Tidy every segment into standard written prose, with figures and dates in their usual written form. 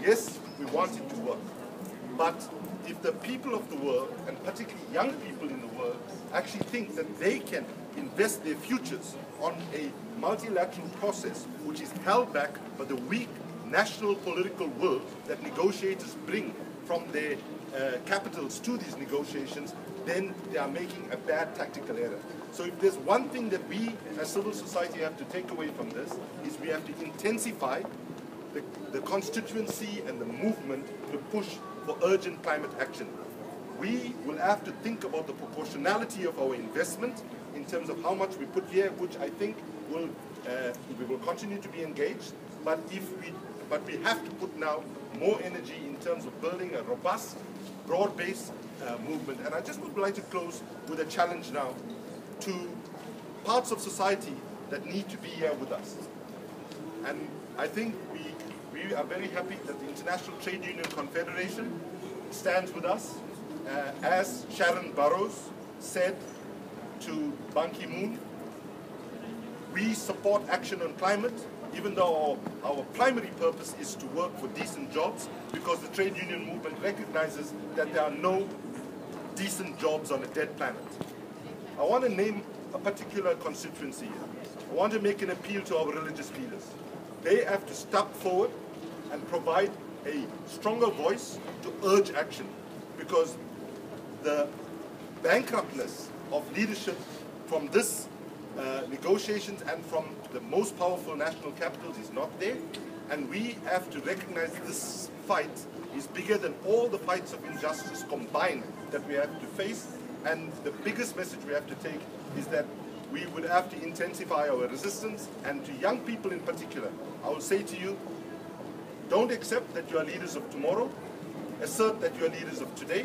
Yes, we want it to work. But if the people of the world, and particularly young people in the world, actually think that they can invest their futures on a multilateral process which is held back by the weak national political will that negotiators bring from their capitals to these negotiations, then they are making a bad tactical error. So if there's one thing that we as civil society have to take away from this, is we have to intensify the constituency and the movement to push for urgent climate action. We will have to think about the proportionality of our investment in terms of how much we put here, which I think will we will continue to be engaged. But we have to put now more energy in terms of building a robust, broad-based movement. And I just would like to close with a challenge now to parts of society that need to be here with us. And I think we are very happy that the International Trade Union Confederation stands with us. As Sharon Burrows said to Ban Ki-moon, we support action on climate, even though our primary purpose is to work for decent jobs, because the trade union movement recognizes that there are no decent jobs on a dead planet. I want to name a particular constituency here. I want to make an appeal to our religious leaders. They have to step forward and provide a stronger voice to urge action, because the bankruptness of leadership from this negotiations and from the most powerful national capitals is not there, and we have to recognize this fight is bigger than all the fights of injustice combined that we have to face. And the biggest message we have to take is that we would have to intensify our resistance. And to young people in particular, I will say to you, don't accept that you are leaders of tomorrow. Assert that you are leaders of today.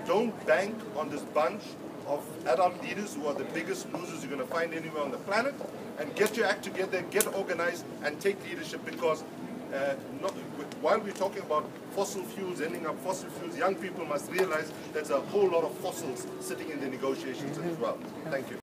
Don't bank on this bunch of adult leaders who are the biggest losers you're going to find anywhere on the planet. And get your act together, get organized, and take leadership, because while we're talking about fossil fuels, ending up fossil fuels, young people must realize there's a whole lot of fossils sitting in the negotiations as well. Thank you.